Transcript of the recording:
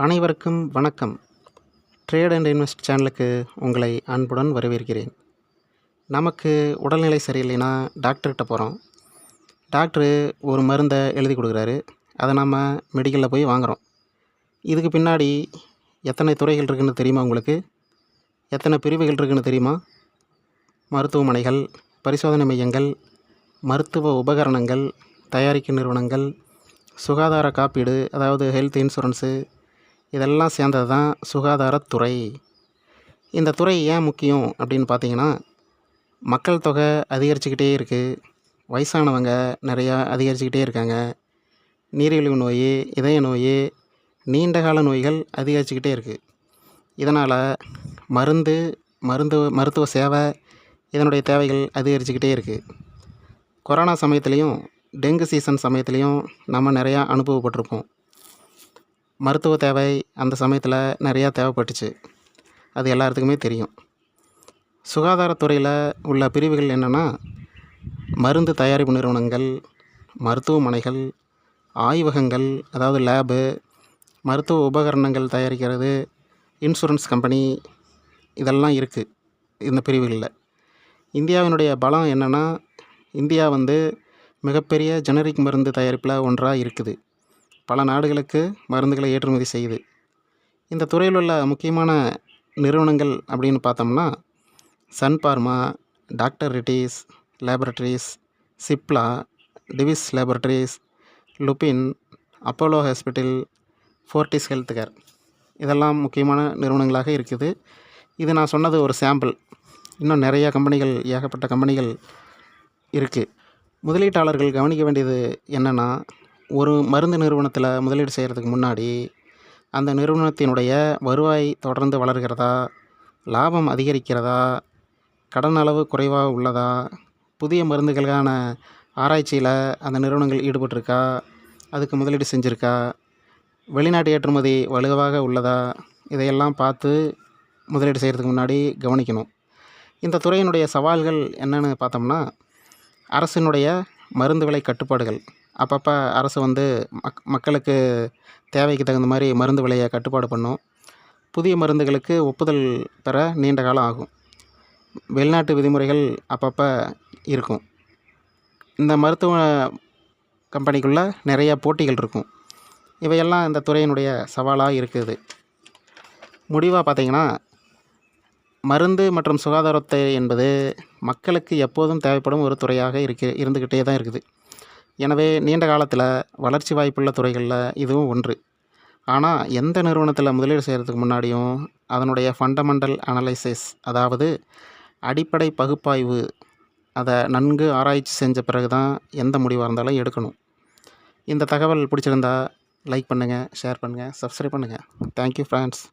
அனைவருக்கும் வணக்கம். Trade and invest சேனலுக்கு உங்களை அன்புடன் வரவேற்கிறேன். நமக்கு உடல்நிலை சரியில்லைன்னா டாக்டர்கிட்ட போகிறோம். டாக்டரு ஒரு மருந்தை எழுதி கொடுக்குறாரு. அதை நம்ம மெடிக்கலில் போய் வாங்குகிறோம். இதுக்கு பின்னாடி எத்தனை துறைகள் இருக்குதுன்னு தெரியுமா உங்களுக்கு? எத்தனை பிரிவுகள் இருக்குதுன்னு தெரியுமா? மருத்துவமனைகள், பரிசோதனை மையங்கள், மருத்துவ உபகரணங்கள், தயாரிக்கும் நிறுவனங்கள், சுகாதார காப்பீடு, அதாவது ஹெல்த் இன்சூரன்ஸு, இதெல்லாம் சேர்ந்தது தான் சுகாதாரத்துறை. இந்த துறை ஏன் முக்கியம் அப்படின்னு பார்த்தீங்கன்னா, மக்கள் தொகை அதிகரிச்சுக்கிட்டே இருக்குது. வயசானவங்க நிறையா அதிகரிச்சுக்கிட்டே இருக்காங்க. நீரிழிவு நோய், இதய நோய், நீண்டகால நோய்கள் அதிகரிச்சுக்கிட்டே இருக்குது. இதனால் மருத்துவ சேவை இதனுடைய தேவைகள் அதிகரிச்சுக்கிட்டே இருக்குது. கொரோனா சமயத்துலேயும் டெங்கு சீசன் சமயத்துலேயும் நம்ம நிறையா அனுபவப்பட்டிருப்போம். மருத்துவ தேவை அந்த சமயத்தில் நிறையா தேவைப்பட்டுச்சு. அது எல்லாத்துக்குமே தெரியும். சுகாதாரத்துறையில் உள்ள பிரிவுகள் என்னென்னா, மருந்து தயாரிப்பு நிறுவனங்கள், மருத்துவமனைகள், ஆய்வகங்கள், அதாவது லேபு, மருத்துவ உபகரணங்கள் தயாரிக்கிறது, இன்சூரன்ஸ் கம்பெனி, இதெல்லாம் இருக்குது இந்த பிரிவுகளில். இந்தியாவினுடைய பலம் என்னென்னா, இந்தியா மிகப்பெரிய ஜெனரிக் மருந்து தயாரிப்பில் ஒன்றாக இருக்குது. பல நாடுகளுக்கு மருந்துகளை ஏற்றுமதி செய்யுது. இந்த துறையில் உள்ள முக்கியமான நிறுவனங்கள் அப்படின்னு பார்த்தோம்னா, Sun Pharma, doctor Reddy's laboratories, Cipla, Divi's laboratories, Lupin, Apollo hospital, Fortis health care, இதெல்லாம் முக்கியமான நிறுவனங்களாக இருக்குது. இது நான் சொன்னது ஒரு சாம்பிள். இன்னும் நிறையா கம்பெனிகள், ஏகப்பட்ட கம்பெனிகள் இருக்குது. முதலீட்டாளர்கள் கவனிக்க வேண்டியது என்னென்னா, ஒரு மருந்து நிறுவனத்தில் முதலீடு செய்கிறதுக்கு முன்னாடி அந்த நிறுவனத்தினுடைய வருவாய் தொடர்ந்து வளர்கிறதா, லாபம் அதிகரிக்கிறதா, கடன் அளவு குறைவாக உள்ளதா, புதிய மருந்துகளுக்கான ஆராய்ச்சியில் அந்த நிறுவனங்கள் ஈடுபட்டிருக்கா, அதுக்கு முதலீடு செஞ்சுருக்கா, வெளிநாட்டு ஏற்றுமதி வலுவாக உள்ளதா, இதையெல்லாம் பார்த்து முதலீடு செய்கிறதுக்கு முன்னாடி கவனிக்கணும். இந்த துறையினுடைய சவால்கள் என்னென்னு பார்த்தோம்னா, அரசினுடைய மருந்து விலை கட்டுப்பாடுகள். அப்பப்போ அரசு மக்களுக்கு தேவைக்கு தகுந்த மாதிரி மருந்து விலையை கட்டுப்பாடு பண்ணும். புதிய மருந்துகளுக்கு ஒப்புதல் பெற நீண்ட காலம் ஆகும். வெளிநாட்டு விதிமுறைகள் அப்பப்போ இருக்கும். இந்த மருத்துவ கம்பெனிக்குள்ளே நிறைய போட்டிகள் இருக்கும். இவையெல்லாம் இந்த துறையினுடைய சவாலாக இருக்குது. முடிவாக பார்த்திங்கன்னா, மருந்து மற்றும் சுகாதாரத்துறை என்பது மக்களுக்கு எப்போதும் தேவைப்படும் ஒரு துறையாக இருந்துக்கிட்டே தான் இருக்குது. எனவே நீண்ட காலத்தில் வளர்ச்சி வாய்ப்புள்ள துறைகளில் இதுவும் ஒன்று. ஆனால் எந்த நிறுவனத்தில் முதலீடு செய்கிறதுக்கு முன்னாடியும் அதனுடைய ஃபண்டமெண்டல் அனலைசிஸ், அதாவது அடிப்படை பகுப்பாய்வு, அதை நன்கு ஆராய்ச்சி செஞ்ச பிறகு தான் எந்த முடிவாக இருந்தாலும் எடுக்கணும். இந்த தகவல் பிடிச்சிருந்தா லைக் பண்ணுங்கள், ஷேர் பண்ணுங்கள், சப்ஸ்கிரைப் பண்ணுங்கள். Thank you friends.